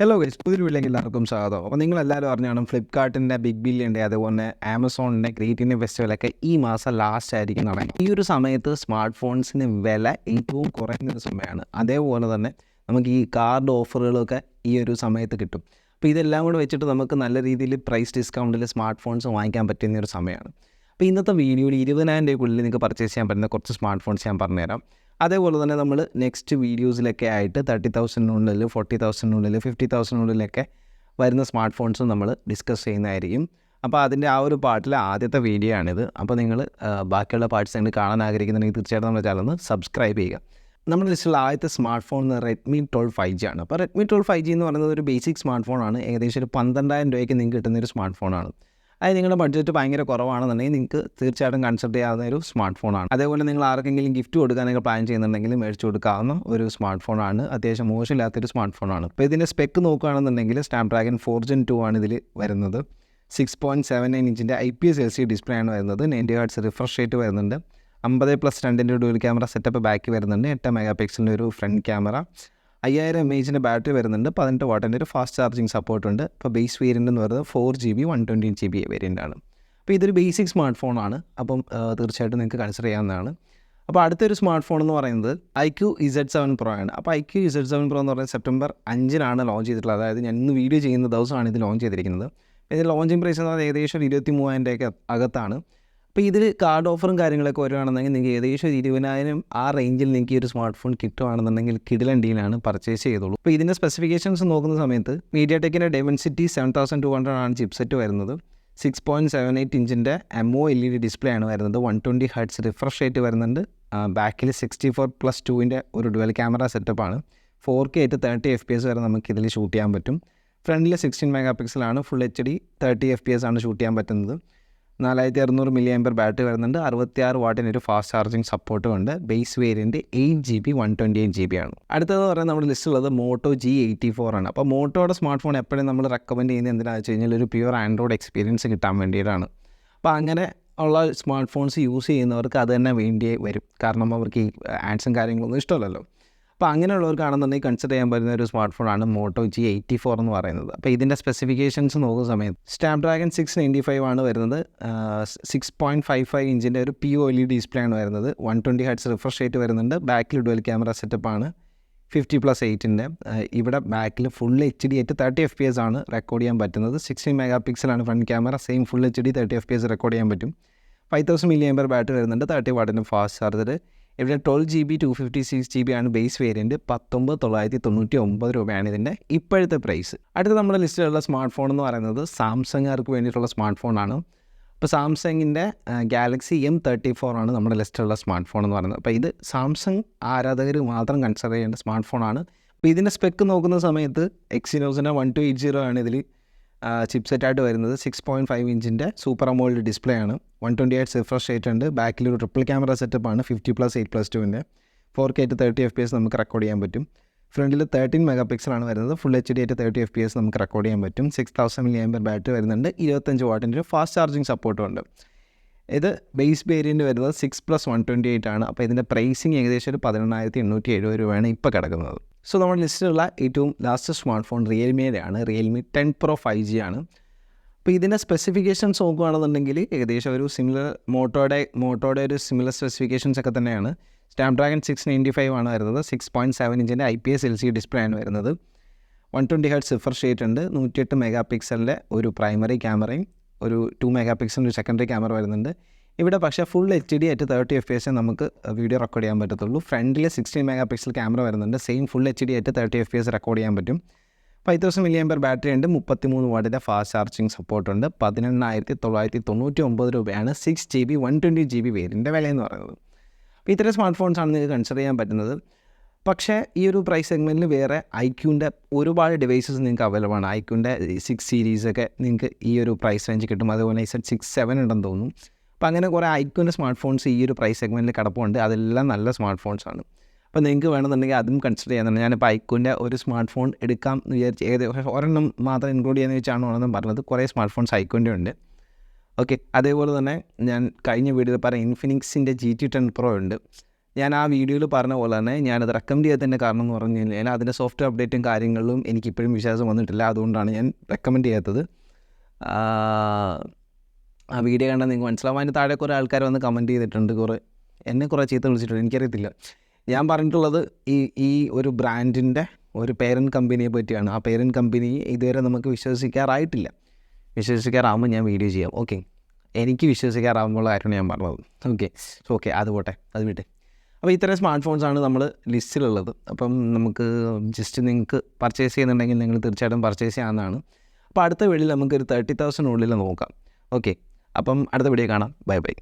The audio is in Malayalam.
ഹലോ ഗൈസ്, പുതിയൊരു വീട്ടിലേക്ക് എല്ലാവർക്കും സ്വാഗതം. അപ്പോൾ നിങ്ങളെല്ലാവരും അറിഞ്ഞാണ് ഫ്ലിപ്കാർട്ടിൻ്റെ ബിഗ് ബില്യൻ്റെ അതുപോലെ ആമസോണിൻ്റെ ഗ്രേറ്റ് ഇന്ത്യൻ ഫെസ്റ്റിവലൊക്കെ ഈ മാസം ലാസ്റ്റ് ആയിരിക്കും നടക്കുന്നത്. ഈ ഒരു സമയത്ത് സ്മാർട്ട് ഫോൺസിന് വില ഏറ്റവും കുറയുന്നൊരു സമയമാണ്. അതേപോലെ തന്നെ നമുക്ക് ഈ കാർഡ് ഓഫറുകളൊക്കെ ഈ ഒരു സമയത്ത് കിട്ടും. അപ്പോൾ ഇതെല്ലാം കൂടെ വെച്ചിട്ട് നമുക്ക് നല്ല രീതിയിൽ പ്രൈസ് ഡിസ്കൗണ്ടിൽ സ്മാർട്ട് ഫോൺസ് വാങ്ങിക്കാൻ പറ്റുന്ന ഒരു സമയമാണ്. അപ്പോൾ ഇന്നത്തെ വീഡിയോയിൽ 20,000 രൂപയ്ക്കുള്ളിൽ നിങ്ങൾക്ക് പർച്ചേസ് ചെയ്യാൻ പറ്റുന്ന കുറച്ച് സ്മാർട്ട് ഫോൺസ് ഞാൻ പറഞ്ഞുതരാം. അതേപോലെ തന്നെ നമ്മൾ നെക്സ്റ്റ് വീഡിയോസിലൊക്കെ ആയിട്ട് 30,000 40,000 50,000 വരുന്ന സ്മാർട്ട് ഫോൺസും നമ്മൾ ഡിസ്കസ് ചെയ്യുന്നതായിരിക്കും. അപ്പോൾ അതിൻ്റെ ആ ഒരു പാർട്ടിലെ ആദ്യത്തെ വീഡിയോ ആണിത്. അപ്പോൾ നിങ്ങൾ ബാക്കിയുള്ള പാർട്സ് നിങ്ങൾ കാണാൻ ആഗ്രഹിക്കുന്നുണ്ടെങ്കിൽ തീർച്ചയായിട്ടും നമ്മുടെ ചാനൽ ഒന്ന് സബ്സ്ക്രൈബ് ചെയ്യുക. നമ്മുടെ ലിസ്റ്റിലുള്ള ആദ്യത്തെ സ്മാർട്ട് ഫോൺ റെഡ്മി 12 5G ആണ്. അപ്പോൾ റെഡ്മി 12 5G എന്ന് പറയുന്നത് ഒരു ബേസിക് സ്മാർട്ട് ഫോണാണ്. ഏകദേശം ഒരു 12,000 രൂപയ്ക്ക് നിങ്ങൾക്ക് കിട്ടുന്നൊരു സ്മാർട്ട് ഫോണാണ്. അത് നിങ്ങളുടെ ബഡ്ജറ്റ് ഭയങ്കര കുറവാണെന്നുണ്ടെങ്കിൽ നിങ്ങൾക്ക് തീർച്ചയായിട്ടും കൺസിഡർ ചെയ്യാവുന്ന ഒരു സ്മാർട്ട് ഫോണാണ്. അതേപോലെ നിങ്ങൾ ആർക്കെങ്കിലും ഗിഫ്റ്റ് കൊടുക്കാനൊക്കെ പ്ലാൻ ചെയ്യുന്നുണ്ടെങ്കിൽ മേടിച്ച് കൊടുക്കാവുന്ന ഒരു സ്മാർട്ട് ഫോണാണ്. അത്യാവശ്യം മോശമില്ലാത്തൊരു സ്മാർട്ട് ഫോണാണ്. അപ്പോൾ ഇതിൻ്റെ സ്പെക്ക് നോക്കുകയാണെന്നുണ്ടെങ്കിൽ സ്നാപ്ഡ്രാഗൺ 4 Gen 2 ആണ് ഇതിൽ വരുന്നത്. 6.79 ഇഞ്ചിൻ്റെ IPS LCD ഡിസ്പ്ലേ ആണ് വരുന്നത്. 90 Hz റിഫ്രഷ് റേറ്റ് വരുന്നുണ്ട്. 50+2 ഡുവൽ ക്യാമറ സെറ്റപ്പ് ബാക്ക് വരുന്നുണ്ട്. 8 മെഗാ പിക്സലിൻ്റെ ഒരു ഫ്രണ്ട് ക്യാമറ, 5000 mAh ബാറ്ററി വരുന്നുണ്ട്. 18 വാട്ടിൻ്റെ ഒരു ഫാസ്റ്റ് ചാർജിങ് സപ്പോർട്ടുണ്ട്. ഇപ്പോൾ ബേസ് വേരിയൻ്റ് എന്ന് പറയുന്നത് 4GB 128GB വേരിയൻ്റ് ആണ്. അപ്പോൾ ഇതൊരു ബേസിക് സ്മാർട്ട് ഫോണാണ്. അപ്പം തീർച്ചയായിട്ടും നിങ്ങൾക്ക് കൺസിഡർ ചെയ്യാവുന്നതാണ്. അപ്പോൾ അടുത്തൊരു സ്മാർട്ട് ഫോൺ എന്ന് പറയുന്നത് IQ Z7 Pro ആണ്. അപ്പോൾ IQ Z7 Pro എന്ന് പറയുന്നത് സെപ്റ്റംബർ 5 ലോഞ്ച് ചെയ്തിട്ടുള്ളത്. അതായത് ഞാൻ ഇന്ന് വീഡിയോ ചെയ്യുന്ന ദിവസമാണ് ഇത് ലോഞ്ച് ചെയ്തിരിക്കുന്നത്. ഇതിൻ്റെ ലോഞ്ചിങ് പ്രൈസ് എന്ന് പറയുന്നത് ഏകദേശം 23,000 രൂപയ്ക്ക് അകത്താണ്. അപ്പോൾ ഇതിൽ കാർഡ് ഓഫറും കാര്യങ്ങളൊക്കെ വരുവാണെന്നുണ്ടെങ്കിൽ നിങ്ങൾക്ക് ഏകദേശം 20,000 ആ റേഞ്ചിൽ നിങ്ങൾക്ക് ഈ ഒരു സ്മാർട്ട് ഫോൺ കിട്ടുകയാണെന്നുണ്ടെങ്കിൽ കിടിലൻ ഡീലാണ്, പർച്ചേസ് ചെയ്തോളൂ. അപ്പോൾ ഇതിൻ്റെ സ്പെസിഫിക്കേഷൻസ് നോക്കുന്ന സമയത്ത് MediaTekൻ്റെ Dimensity 7200 ആണ് ചിപ്സെറ്റ് വരുന്നത്. 6.78 ഇഞ്ചിൻ്റെ AMOLED ഡിസ്പ്ലേ ആണ് വരുന്നത്. 120 Hz റിഫ്രഷ് റേറ്റ് വരുന്നുണ്ട്. ബാക്കിൽ 64+2 ഒരു ഡുവൽ ക്യാമറ സെറ്റപ്പാണ്. 4K 30 FPS വരെ നമുക്കിതിൽ ഷൂട്ട് ചെയ്യാൻ പറ്റും. ഫ്രണ്ടിൽ 16 മെഗാ പിക്സലാണ്. ഫുൾ HD 30 FPS ആണ് ഷൂട്ട് ചെയ്യാൻ പറ്റുന്നത്. 4600 mAh ബാറ്ററി വരുന്നുണ്ട്. 66 വാട്ടിൻ്റെ ഒരു ഫാസ്റ്റ് ചാർജിങ് സപ്പോർട്ടും ഉണ്ട്. ബേസ് വേരിയൻറ്റ് 8GB 128GB ആണ്. അടുത്തത് പറയുന്നത് നമ്മുടെ ലിസ്റ്റുള്ളത് മോട്ടോ G84 ആണ്. അപ്പോൾ മോട്ടോയുടെ സ്മാർട്ട് ഫോൺ എപ്പോഴും നമ്മൾ റെക്കമെൻഡ് ചെയ്യുന്നത് എന്തിനാണെന്ന് വെച്ച് കഴിഞ്ഞാൽ ഒരു പ്യുവർ ആൻഡ്രോയിഡ് എക്സ്പീരിയൻസ് കിട്ടാൻ വേണ്ടിയിട്ടാണ്. അപ്പോൾ അങ്ങനെ ഉള്ള സ്മാർട്ട് ഫോൺസ് യൂസ് ചെയ്യുന്നവർക്ക് അത് തന്നെ വേണ്ടി വരും. കാരണം അവർക്ക് ഈ ആഡ്സും കാര്യങ്ങളൊന്നും ഇഷ്ടമല്ലല്ലോ. അപ്പോൾ അങ്ങനെയുള്ളവർക്കാണെന്നുണ്ടെങ്കിൽ കൺസിഡർ ചെയ്യാൻ പറ്റുന്ന ഒരു സ്മാർട്ട് ഫോണാണ് മോട്ടോ G84 എന്ന് പറയുന്നത്. അപ്പോൾ ഇതിൻ്റെ സ്പെസിഫിക്കേഷൻസ് നോക്കുന്ന സമയത്ത് സ്നാപ്ഡ്രാഗൺ 695 ആണ് വരുന്നത്. 6.55 ഇഞ്ചിൻ്റെ ഒരു POLED ഡിസ്പ്ലേ ആണ് വരുന്നത്. 120 Hz റിഫ്രഷ് റേറ്റ് വരുന്നുണ്ട്. ബാക്കിൽ ഡുവൽ ക്യാമറ സെറ്റപ്പാണ്. 50+8 ഇവിടെ ബാക്കിൽ ഫുൾ HD 30 FPS ആണ് റെക്കോർഡ് ചെയ്യാൻ പറ്റുന്നത്. 16 മെഗാ പിക്സലാണ് front camera. Same full HD 30 FPS record ചെയ്യാൻ പറ്റും. 5000 mAh ബാറ്ററി വരുന്നുണ്ട്. 30 വാട്ടിൻ്റെ ഫാസ്റ്റ് ചാർജർ. ഇവിടെ 12GB 256GB ആണ് ബേസ് വേരിയൻറ്റ്. 19,999 രൂപയാണ് ഇതിൻ്റെ ഇപ്പോഴത്തെ പ്രൈസ്. അടുത്ത നമ്മുടെ ലിസ്റ്റിലുള്ള സ്മാർട്ട് ഫോൺ എന്ന് പറയുന്നത് സാംസങ്ങുകാർക്ക് വേണ്ടിയിട്ടുള്ള സ്മാർട്ട് ഫോണാണ്. അപ്പോൾ സാംസങ്ങിൻ്റെ ഗാലക്സി M34 ആണ് നമ്മുടെ ലിസ്റ്റിലുള്ള സ്മാർട്ട് ഫോൺ എന്ന് പറയുന്നത്. അപ്പോൾ ഇത് സാംസങ് ആരാധകർ മാത്രം കൺസിഡർ ചെയ്യേണ്ട സ്മാർട്ട് ഫോണാണ്. അപ്പോൾ ഇതിൻ്റെ സ്പെക്ക് നോക്കുന്ന സമയത്ത് എക്സിനോസിൻ്റെ 1280 ആണ് ഇതിൽ ചിപ്സെറ്റായിട്ട് വരുന്നത്. 6.5 ഇഞ്ചിൻ്റെ സൂപ്പർ AMOLED ഡിസ്പ്ലേ ആണ്. 120 Hz റിഫ്രഷ് റേറ്റ് ഉണ്ട്. ബാക്കിൽ ഒരു ട്രിപ്പിൾ ക്യാമറ സെറ്റപ്പാണ്. 50+8+2 4K 30 FPS നമുക്ക് റെക്കോർഡ് ചെയ്യാൻ പറ്റും. ഫ്രണ്ടിൽ 13 മെഗാ പിക്സലാണ് വരുന്നത്. ഫുൾ HD 30 FPS നമുക്ക് റെക്കോർഡ് ചെയ്യാൻ പറ്റും. 6000 mAh ബാറ്ററി വരുന്നുണ്ട്. 25 വാട്ടിൻ്റെ ഒരു ഫാസ്റ്റ് ചാർജിങ് സപ്പോർട്ടും ഉണ്ട്. ഇത് ബേസ് വേരിയൻറ്റ് വരുന്നത് 6+128 ആണ്. അപ്പോൾ ഇതിൻ്റെ പ്രൈസിങ് ഏകദേശം ഒരു 18,870 രൂപയാണ് ഇപ്പോൾ കിടക്കുന്നത്. സോ നമ്മുടെ ലിസ്റ്റിലുള്ള ഏറ്റവും ലാസ്റ്റ് സ്മാർട്ട് ഫോൺ റിയൽമിയുടെ ആണ്. റിയൽമി 10 Pro 5G ആണ്. അപ്പോൾ ഇതിൻ്റെ സ്പെസിഫിക്കേഷൻസ് നോക്കുകയാണെന്നുണ്ടെങ്കിൽ ഏകദേശം ഒരു സിമിലർ മോട്ടോയുടെ ഒരു സിമിലർ സ്പെസിഫിക്കേഷൻസ് ഒക്കെ തന്നെയാണ്. സ്നാപ്ഡ്രാഗൺ 695 ആണ് വരുന്നത്. 6.7 ഇഞ്ചിൻ്റെ IPS LCD ഡിസ്പ്ലേ ആണ് വരുന്നത്. 120 Hz റിഫ്രഷ് റേറ്റ് ഉണ്ട്. 108 മെഗാ പിക്സലിൻ്റെ ഒരു പ്രൈമറി ക്യാമറയും ഒരു 2 മെഗാ പിക്സലിൻ്റെ ഒരു സെക്കൻഡറി ക്യാമറ വരുന്നുണ്ട്. ഇവിടെ പക്ഷേ ഫുൾ HD 30 FPS നമുക്ക് വീഡിയോ റെക്കോർഡ് ചെയ്യാൻ പറ്റത്തുള്ളൂ. ഫ്രണ്ടിൽ 16 മെഗാ പിക്സൽ ക്യാമറ വരുന്നുണ്ട്. Same full HD 30 FPS record ചെയ്യാൻ പറ്റും. 5000 mAh ബാറ്ററി ഉണ്ട്. 33 വാട്ടിൻ്റെ ഫാസ്റ്റ് ചാർജിങ് സപ്പോർട്ടുണ്ട്. 18,999 രൂപയാണ് 6GB 120GB വേരിയൻ്റെ വിലയെന്ന് പറയുന്നത്. അപ്പോൾ ഇത്തരം സ്മാർട്ട് ഫോൺസാണ് നിങ്ങൾക്ക് കൺസിഡർ ചെയ്യാൻ പറ്റുന്നത്. പക്ഷേ ഈ ഒരു പ്രൈസ് സെഗ്മെൻറ്റിൽ വേറെ IQൻ്റെ ഒരുപാട് ഡിവൈസസ് നിങ്ങൾക്ക് അവൈലബിൾ ആണ്. IQൻ്റെ 6 സീരീസൊക്കെ നിങ്ങൾക്ക് ഈ ഒരു പ്രൈസ് റേഞ്ച് കിട്ടും. അതുപോലെ Z6 7 ഉണ്ടെന്ന് തോന്നുന്നു. അപ്പോൾ അങ്ങനെ കുറേ IQൻ്റെ സ്മാർട്ട് ഫോൺസ് ഈ ഒരു പ്രൈസ് സെഗ്മെൻറ്റിൽ കിടപ്പുണ്ട്. അതെല്ലാം നല്ല സ്മാർട്ട് ഫോൺസാണ്. അപ്പോൾ നിങ്ങൾക്ക് വേണമെന്നുണ്ടെങ്കിൽ അതും കൺസിഡർ ചെയ്യാനുണ്ട്. ഞാനിപ്പോൾ IQൻ്റെ ഒരു സ്മാർട്ട് ഫോൺ എടുക്കാം എന്ന് വിചാരിച്ച് ഏകദേശം ഒരെണ്ണം മാത്രം ഇൻക്ലൂഡ് ചെയ്യാന്ന് വെച്ചാണ് ആണെന്നും പറഞ്ഞത്. കുറേ സ്മാർട്ട് ഫോൺസ് IQൻ്റെ ഉണ്ട്. ഓക്കെ, അതേപോലെ തന്നെ ഞാൻ കഴിഞ്ഞ വീഡിയോയിൽ പറയാം ഇൻഫിനിക്സിൻ്റെ GT10 Pro ഉണ്ട്. ഞാൻ ആ വീഡിയോയിൽ പറഞ്ഞ പോലെ തന്നെ ഞാനത് റെക്കമെൻഡ് ചെയ്യാത്തതിൻ്റെ കാരണം എന്ന് പറഞ്ഞു കഴിഞ്ഞാൽ അതിൻ്റെ സോഫ്റ്റ്വെയർ അപ്ഡേറ്റും കാര്യങ്ങളിലും എനിക്കിപ്പോഴും വിശ്വാസം വന്നിട്ടില്ല. അതുകൊണ്ടാണ് ഞാൻ റെക്കമെൻഡ് ചെയ്യാത്തത്. ആ വീഡിയോ കണ്ടാൽ നിങ്ങൾക്ക് മനസ്സിലാവും. അതിന് താഴെ കുറേ ആൾക്കാർ വന്ന് കമൻറ്റ് ചെയ്തിട്ടുണ്ട്, എന്നെ കുറേ ചീത്ത വിളിച്ചിട്ടുണ്ട്, എനിക്കറിയത്തില്ല. ഞാൻ പറഞ്ഞിട്ടുള്ളത് ഈ ഒരു ബ്രാൻഡിൻ്റെ ഒരു പേരൻറ്റ് കമ്പനിയെ പറ്റിയാണ്. ആ പേരൻറ്റ് കമ്പനി ഇതുവരെ നമുക്ക് വിശ്വസിക്കാറായിട്ടില്ല. വിശ്വസിക്കാറാകുമ്പോൾ ഞാൻ വീഡിയോ ചെയ്യാം. ഓക്കെ, എനിക്ക് വിശ്വസിക്കാറാകുമ്പോൾ കാര്യമാണ് ഞാൻ പറഞ്ഞത്. ഓക്കെ അത് പോട്ടെ, അത് വിട്ടെ. അപ്പോൾ ഇത്തരം സ്മാർട്ട് ഫോൺസാണ് നമ്മൾ ലിസ്റ്റിലുള്ളത്. അപ്പം നമുക്ക് ജസ്റ്റ് നിങ്ങൾക്ക് പർച്ചേസ് ചെയ്യുന്നുണ്ടെങ്കിൽ നിങ്ങൾ തീർച്ചയായിട്ടും പർച്ചേസ് ചെയ്യാവുന്നതാണ്. അപ്പോൾ അടുത്ത വീഡിയോയിൽ നമുക്കൊരു 30,000 നോക്കാം. ഓക്കെ, അപ്പം അടുത്ത വീഡിയോ കാണാം. ബൈ.